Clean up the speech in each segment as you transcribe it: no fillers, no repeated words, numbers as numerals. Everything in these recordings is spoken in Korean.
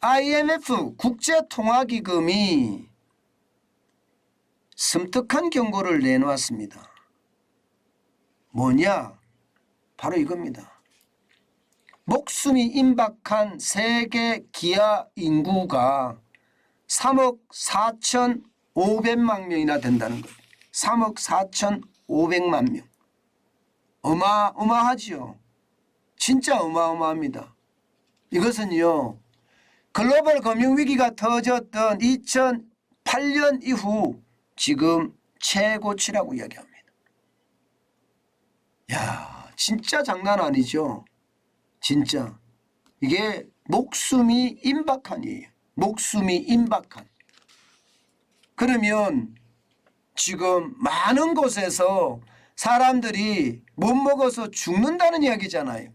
IMF 국제통화기금이 섬뜩한 경고를 내놓았습니다. 뭐냐? 바로 이겁니다. 목숨이 임박한 세계 기아 인구가 3억 4,500만 명이나 된다는 거예요. 3억 4,500만 명. 어마어마하죠. 진짜 어마어마합니다. 이것은요, 글로벌 금융위기가 터졌던 2008년 이후 지금 최고치라고 이야기합니다. 야, 진짜 장난 아니죠. 진짜. 이게 목숨이 임박한이에요. 목숨이 임박한. 그러면 지금 많은 곳에서 사람들이 못 먹어서 죽는다는 이야기잖아요.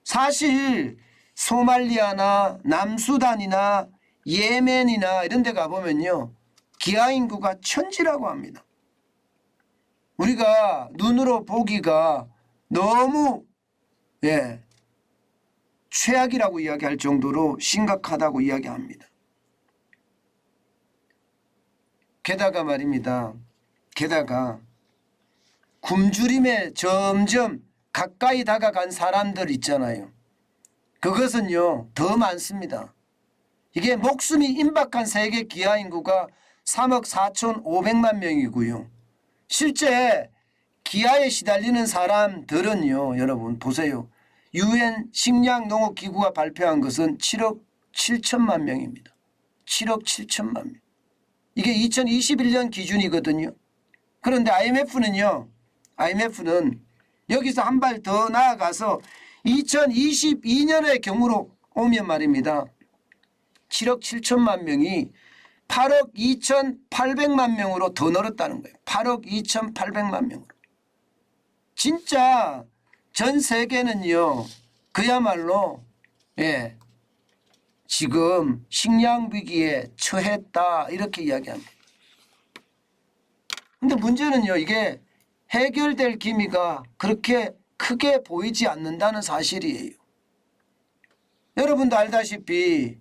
사실 소말리아나 남수단이나 예멘이나 이런 데 가보면요, 기아 인구가 천지라고 합니다. 우리가 눈으로 보기가 너무 최악이라고 이야기할 정도로 심각하다고 이야기합니다. 게다가 말입니다. 게다가 굶주림에 점점 가까이 다가간 사람들 있잖아요. 그것은요, 더 많습니다. 이게 목숨이 임박한 세계 기아 인구가 3억 4,500만 명이고요. 실제 기아에 시달리는 사람들은요, 여러분 보세요. UN 식량농업기구가 발표한 것은 7억 7천만 명입니다. 7억 7천만 명. 이게 2021년 기준이거든요. 그런데 IMF는 여기서 한 발 더 나아가서 2022년의 경우로 오면 말입니다. 7억 7천만 명이 8억 2,800만 명으로 더 늘었다는 거예요. 8억 2,800만 명으로. 진짜 전 세계는요, 그야말로 지금 식량 위기에 처했다 이렇게 이야기합니다. 근데 문제는요, 이게 해결될 기미가 그렇게 크게 보이지 않는다는 사실이에요. 여러분도 알다시피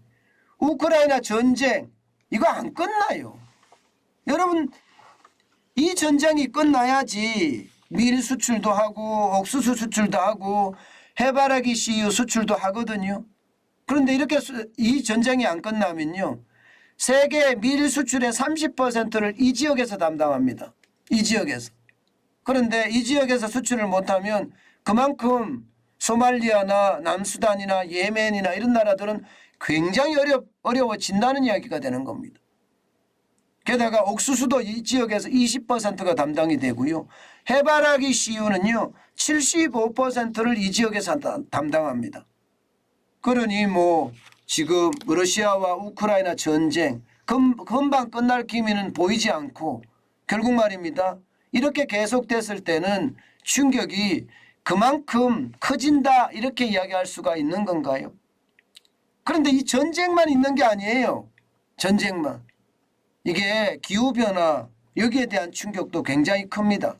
우크라이나 전쟁 이거 안 끝나요. 여러분, 이 전쟁이 끝나야지 밀 수출도 하고 옥수수 수출도 하고 해바라기 씨유 수출도 하거든요. 그런데 이렇게 이 전쟁이 안 끝나면요, 세계 밀 수출의 30%를 이 지역에서 담당합니다. 이 지역에서. 그런데 이 지역에서 수출을 못하면 그만큼 소말리아나 남수단이나 예멘이나 이런 나라들은 굉장히 어려워진다는 이야기가 되는 겁니다. 게다가 옥수수도 이 지역에서 20%가 담당이 되고요. 해바라기 씨유는요 75%를 이 지역에서 담당합니다. 그러니 뭐 지금 러시아와 우크라이나 전쟁 금방 끝날 기미는 보이지 않고 결국 말입니다. 이렇게 계속됐을 때는 충격이 그만큼 커진다 이렇게 이야기할 수가 있는 건가요? 그런데 이 전쟁만 있는 게 아니에요. 전쟁만. 이게 기후변화 여기에 대한 충격도 굉장히 큽니다.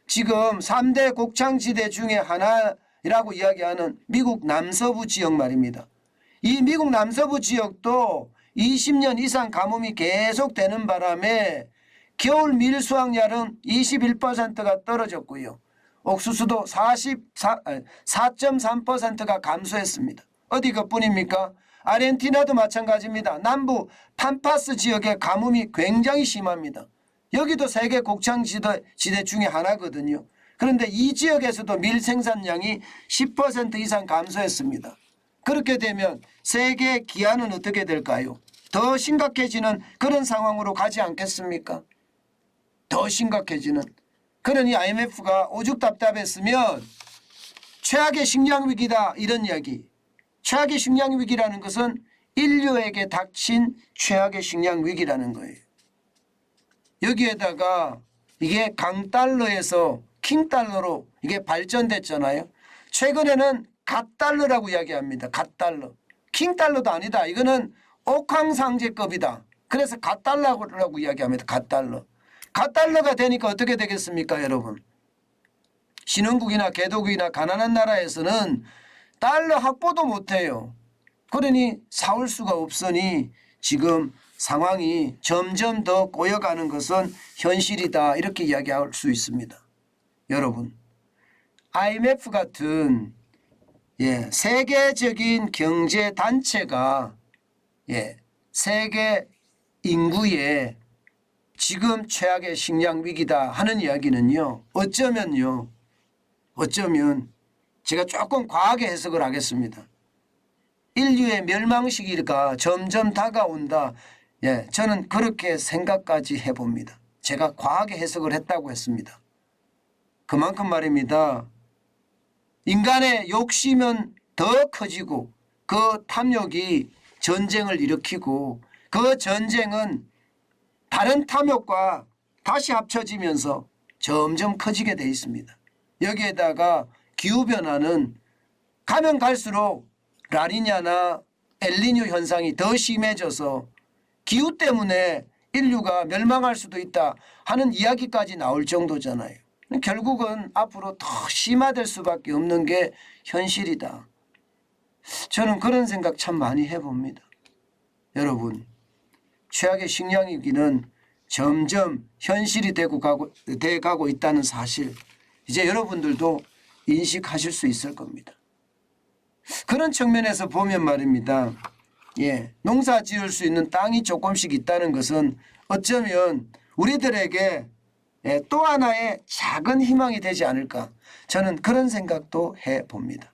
지금 3대 곡창지대 중에 하나라고 이야기하는 미국 남서부 지역 말입니다. 이 미국 남서부 지역도 20년 이상 가뭄이 계속되는 바람에 겨울 밀 수확량은 21%가 떨어졌고요. 옥수수도 4.3%가 감소했습니다. 어디 그뿐입니까? 아르헨티나도 마찬가지입니다. 남부 팜파스 지역의 가뭄이 굉장히 심합니다. 여기도 세계 곡창지대 중에 하나거든요. 그런데 이 지역에서도 밀 생산량이 10% 이상 감소했습니다. 그렇게 되면 세계 기아는 어떻게 될까요? 더 심각해지는 그런 상황으로 가지 않겠습니까? 더 심각해지는. 그러니 IMF가 오죽 답답했으면 최악의 식량 위기다 이런 이야기. 최악의 식량 위기라는 것은 인류에게 닥친 최악의 식량 위기라는 거예요. 여기에다가 이게 강달러에서 킹달러로 이게 발전됐잖아요. 최근에는 갓달러라고 이야기합니다. 갓달러. 킹달러도 아니다. 이거는 옥황상제급이다. 그래서 갓달러라고 이야기합니다. 갓달러. 갓달러가 되니까 어떻게 되겠습니까, 여러분? 신흥국이나 개도국이나 가난한 나라에서는 달러 확보도 못해요. 그러니 사올 수가 없으니 지금 상황이 점점 더 꼬여가는 것은 현실이다 이렇게 이야기할 수 있습니다. 여러분 IMF 같은 세계적인 경제 단체가 세계 인구의 지금 최악의 식량 위기다 하는 이야기는요. 어쩌면 제가 조금 과하게 해석을 하겠습니다. 인류의 멸망 시기가 점점 다가온다. 저는 그렇게 생각까지 해봅니다. 제가 과하게 해석을 했다고 했습니다. 그만큼 말입니다. 인간의 욕심은 더 커지고 그 탐욕이 전쟁을 일으키고 그 전쟁은 다른 탐욕과 다시 합쳐지면서 점점 커지게 돼 있습니다. 여기에다가 기후변화는 가면 갈수록 라니냐나 엘니뇨 현상이 더 심해져서 기후 때문에 인류가 멸망할 수도 있다 하는 이야기까지 나올 정도잖아요. 결국은 앞으로 더 심화될 수밖에 없는 게 현실이다. 저는 그런 생각 참 많이 해봅니다. 여러분 최악의 식량 위기는 점점 현실이 돼가고 있다는 사실 이제 여러분들도 인식하실 수 있을 겁니다. 그런 측면에서 보면 말입니다. 농사 지을 수 있는 땅이 조금씩 있다는 것은 어쩌면 우리들에게 또 하나의 작은 희망이 되지 않을까 저는 그런 생각도 해봅니다.